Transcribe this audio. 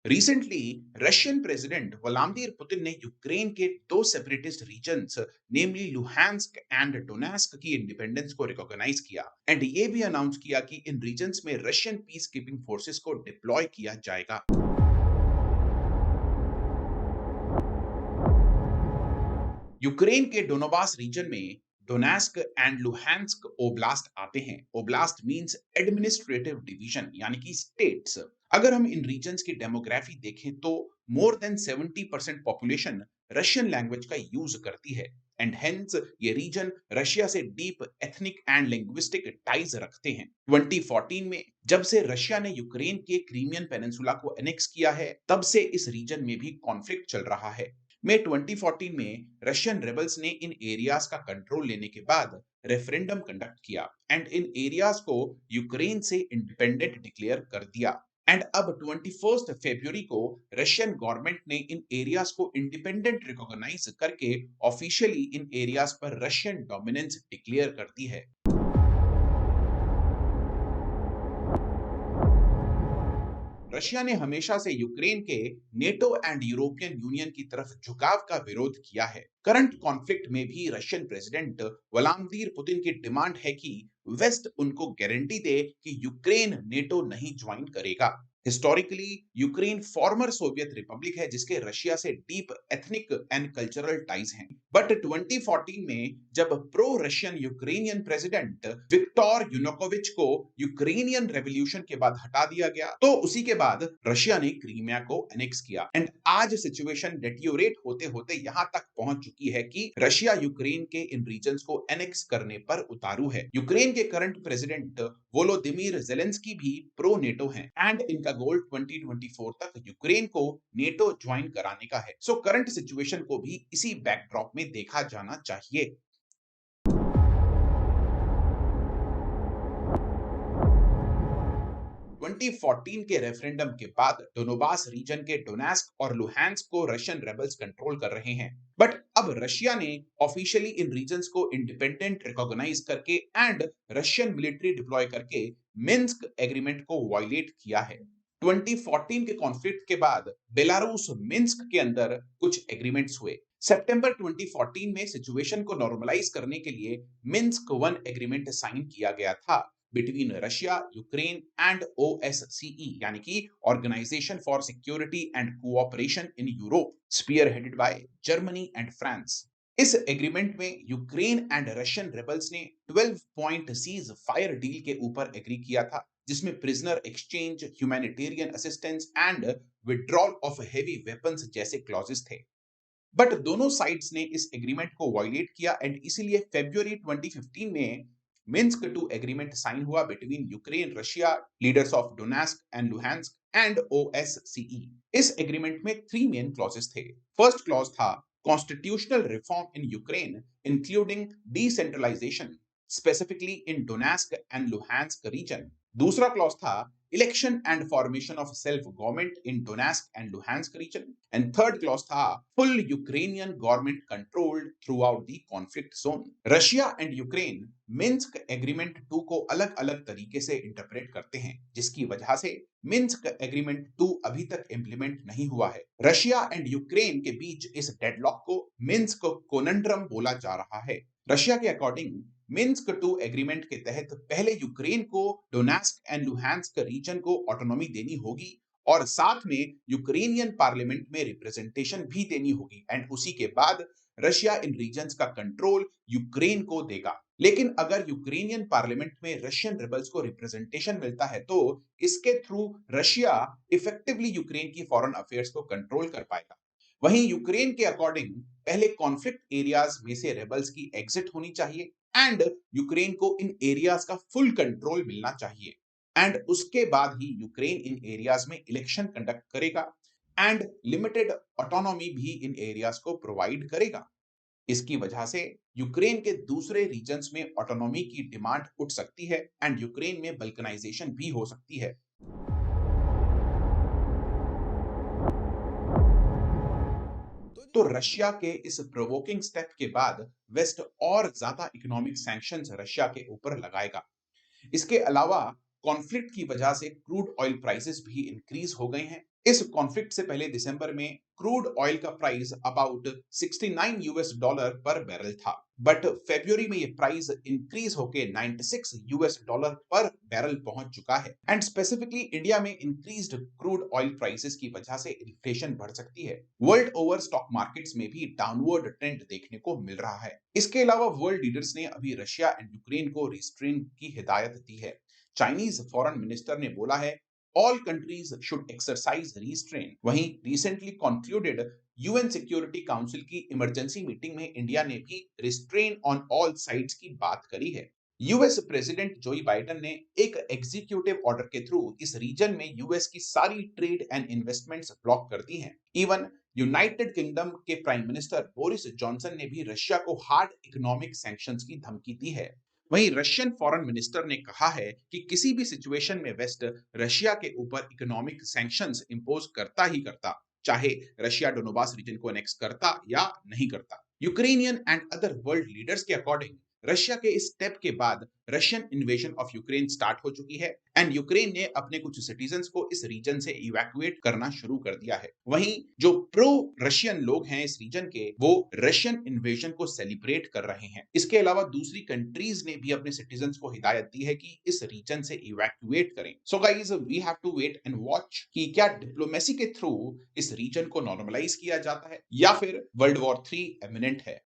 Recently Russian president Vladimir Putin ने Ukraine के दो separatist regions namely Luhansk and Donetsk की इंडिपेंडेंस को रिकॉग्नाइज किया एंड ये भी अनाउंस किया कि इन रीजन्स में रशियन पीस कीपिंग फोर्सेस को डिप्लॉय किया जाएगा। यूक्रेन के डोनबास रीजन में डोनेस्क एंड लुहांस्क ओब्लास्ट आते हैं। ओब्लास्ट मींस एडमिनिस्ट्रेटिव डिवीजन यानी कि स्टेट्स। अगर हम इन रीजन्स की डेमोग्राफी देखें तो more than 70% population Russian language का यूज करती है एंड हेंस ये रीजन रशिया से deep ethnic and linguistic ties रखते हैं। 2014 में जब से रशिया ने यूक्रेन के क्रीमियन पेनिनसुला को एनेक्स किया है तब से इस रीजन में भी कॉन्फ्लिक्ट चल रहा है। मई 2014 में रशियन रेबल्स ने इन एरियाज का कंट्रोल लेने के बाद रेफरेंडम कंडक्ट किया एंड इन एरियाज को यूक्रेन से इंडिपेंडेंट डिक्लेयर कर दिया एंड अब 21 फरवरी को रशियन गवर्नमेंट ने इन एरियाज को इंडिपेंडेंट रिकॉग्नाइज करके ऑफिशियली इन एरियाज पर रशियन डोमिनेंस डिक्लेयर कर दी है। रशिया ने हमेशा से यूक्रेन के नेटो एंड यूरोपियन यूनियन की तरफ झुकाव का विरोध किया है। करंट कॉन्फ्लिक्ट में भी रशियन प्रेसिडेंट व्लादिमीर पुतिन की डिमांड है कि वेस्ट उनको गारंटी दे कि यूक्रेन नेटो नहीं ज्वाइन करेगा। Historically Ukraine former Soviet republic है जिसके रशिया से deep ethnic and cultural ties हैं। बट 2014 में जब pro Russian Ukrainian president Viktor Yanukovych को यूक्रेनियन रेवोल्यूशन के बाद हटा दिया गया तो उसी के बाद रशिया ने क्रीमिया को एनेक्स किया एंड आज सिचुएशन डेटियोरेट होते होते यहां तक पहुंच चुकी है कि रशिया यूक्रेन के इन रीजन्स को एनेक्स करने पर उतारू है। यूक्रेन के करंट प्रेसिडेंट वोलोदिमीर जेलेंस्की भी प्रो नेटो हैं एंड इनका गोल 2024 तक यूक्रेन को नेटो ज्वाइन कराने का है। सो करंट सिचुएशन को भी इसी बैकड्रॉप में देखा जाना चाहिए। 2014 के रेफरेंडम के बाद डोनबास रीजन के डोनेस्क और लुहांस्क को रशियन रेबल्स कंट्रोल कर रहे हैं। बट अब रशिया ने ऑफिशियली इन रीजन्स को इंडिपेंडेंट रिकॉग्नाइज करके एंड रशियन मिलिट्री डिप्लॉय करके मिन्स्क एग्रीमेंट को वायलेट किया है। 2014 के कॉन्फ्लिक्ट के बाद बेलारूस मिन्स्क के अंदर कुछ एग्रीमेंट्स हुए। सितंबर 2014 में सिचुएशन को नॉर्मलाइज करने के लिए मिन्स्क वन एग्रीमेंट साइन किया गया था between Russia, Ukraine and OSCE यानी कि organisation for security and cooperation in Europe, spearheaded by Germany and France. इस एग्रीमेंट में यूक्रेन एंड रशियन रेबल्स ने 12 पॉइंट सीज फायर डील के ऊपर एग्री किया था जिसमें prisoner exchange, humanitarian assistance and withdrawal of heavy weapons जैसे clauses थे। बट दोनों साइड्स ने इस एग्रीमेंट को वायलेट किया एंड इसीलिए फरवरी 2015 में मिन्स्क टू एग्रीमेंट साइन हुआ between Ukraine, Russia, leaders of Donetsk and Luhansk and OSCE। इस एग्रीमेंट में 3 मेन क्लॉजेस थे। फर्स्ट क्लॉज था constitutional reform in Ukraine including decentralisation specifically in Donetsk and Luhansk region. दूसरा clause था election and formation of self government in Donetsk and Luhansk region and third clause था full Ukrainian government controlled throughout the conflict zone. Russia and Ukraine Minsk agreement 2 को अलग अलग तरीके से interpret करते हैं जिसकी वजह से मिन्स्क एग्रीमेंट 2 अभी तक इंप्लीमेंट नहीं हुआ है। रशिया एंड यूक्रेन के बीच इस डेडलॉक को मिन्स्क कोनंड्रम बोला जा रहा है। रशिया के अकॉर्डिंग मिन्स्क 2 एग्रीमेंट के तहत पहले यूक्रेन को डोनेस्क एंड लुहांस्क रीजन को ऑटोनॉमी देनी होगी और साथ में यूक्रेनियन पार्लियामेंट में रिप्रेजेंटेशन भी देनी होगी एंड उसी के बाद रशिया इन रीजन्स का कंट्रोल यूक्रेन को देगा। लेकिन अगर यूक्रेनियन पार्लियामेंट में रशियन रिबल्स को रिप्रेजेंटेशन मिलता है तो इसके थ्रू रशिया इफेक्टिवली यूक्रेन की फॉरेन अफेयर्स को कंट्रोल कर पाएगा। वहीं यूक्रेन के अकॉर्डिंग पहले कॉन्फ्लिक्ट एरियाज में से रेबल्स की एग्जिट होनी चाहिए एंड यूक्रेन को इन एरियाज का फुल कंट्रोल मिलना चाहिए एंड उसके बाद ही यूक्रेन इन एरियाज में इलेक्शन कंडक्ट करेगा एंड लिमिटेड ऑटोनॉमी भी इन एरियाज को प्रोवाइड करेगा। इसकी वजह से यूक्रेन के दूसरे रीजन्स में ऑटोनॉमी की डिमांड उठ सकती है एंड यूक्रेन में बल्कनाइजेशन भी हो सकती है। तो रशिया के इस प्रोवोकिंग स्टेप के बाद वेस्ट और ज्यादा इकोनॉमिक सैंक्शंस रशिया के ऊपर लगाएगा। इसके अलावा कॉन्फ्लिक्ट की वजह से क्रूड ऑयल प्राइसेस भी इंक्रीज हो गए हैं इस कॉन्फ्लिक्ट से पहले दिसंबर में क्रूड ऑयल का प्राइस अबाउट $69 पर बैरल था, बट फरवरी में ये प्राइस इंक्रीज होके $96 पर बैरल पहुंच चुका है। एंड स्पेसिफिकली इंडिया में इंक्रीज्ड क्रूड ऑयल प्राइसेस की वजह से इन्फ्लेशन बढ़ सकती है। वर्ल्ड ओवर स्टॉक मार्केट्स में भी डाउनवर्ड ट्रेंड देखने को मिल रहा है। इसके अलावा वर्ल्ड लीडर्स ने अभी रशिया एंड यूक्रेन को रिस्ट्रेन की हिदायत दी है। चाइनीज फॉरेन मिनिस्टर ने बोला है all countries should exercise restraint। वहीं recently concluded UN security council की इमरजेंसी मीटिंग में इंडिया ने भी रिस्ट्रेन ऑन ऑल साइड्स की बात करी है। यूएस प्रेसिडेंट जोई बाइडेन ने एक एग्जीक्यूटिव ऑर्डर के थ्रू इस रीजन में यूएस की सारी ट्रेड एंड इन्वेस्टमेंट्स ब्लॉक कर दी हैं। इवन यूनाइटेड किंगडम के प्राइम मिनिस्टर बोरिस जॉनसन ने भी रशिया को हार्ड इकोनॉमिक सैंक्शंस की धमकी दी है। वहीं रशियन फॉरेन मिनिस्टर ने कहा है कि किसी भी सिचुएशन में वेस्ट रशिया के ऊपर इकोनॉमिक सैंक्शंस इंपोज करता ही करता, चाहे रशिया डोनबास रीजन को एनेक्स करता या नहीं करता। Ukrainian and other world leaders के अकॉर्डिंग रशिया के इस स्टेप के बाद Russian invasion of Ukraine start हो चुकी है एंड यूक्रेन ने अपने कुछ सिटीजन्स को इस रीजन से इवैक्यूएट करना शुरू कर दिया है। वहीं जो प्रो रशियन लोग हैं इस रीजन के, वो रशियन इन्वेजन को सेलिब्रेट कर रहे हैं। इसके अलावा दूसरी कंट्रीज ने भी अपने सिटीजन्स को हिदायत दी है कि इस रीजन से इवैक्यूएट करें। So guys, we have to wait and watch कि क्या डिप्लोमेसी के थ्रू इस रीजन को नॉर्मलाइज किया जाता है या फिर वर्ल्ड वॉर 3 इमिनेंट है।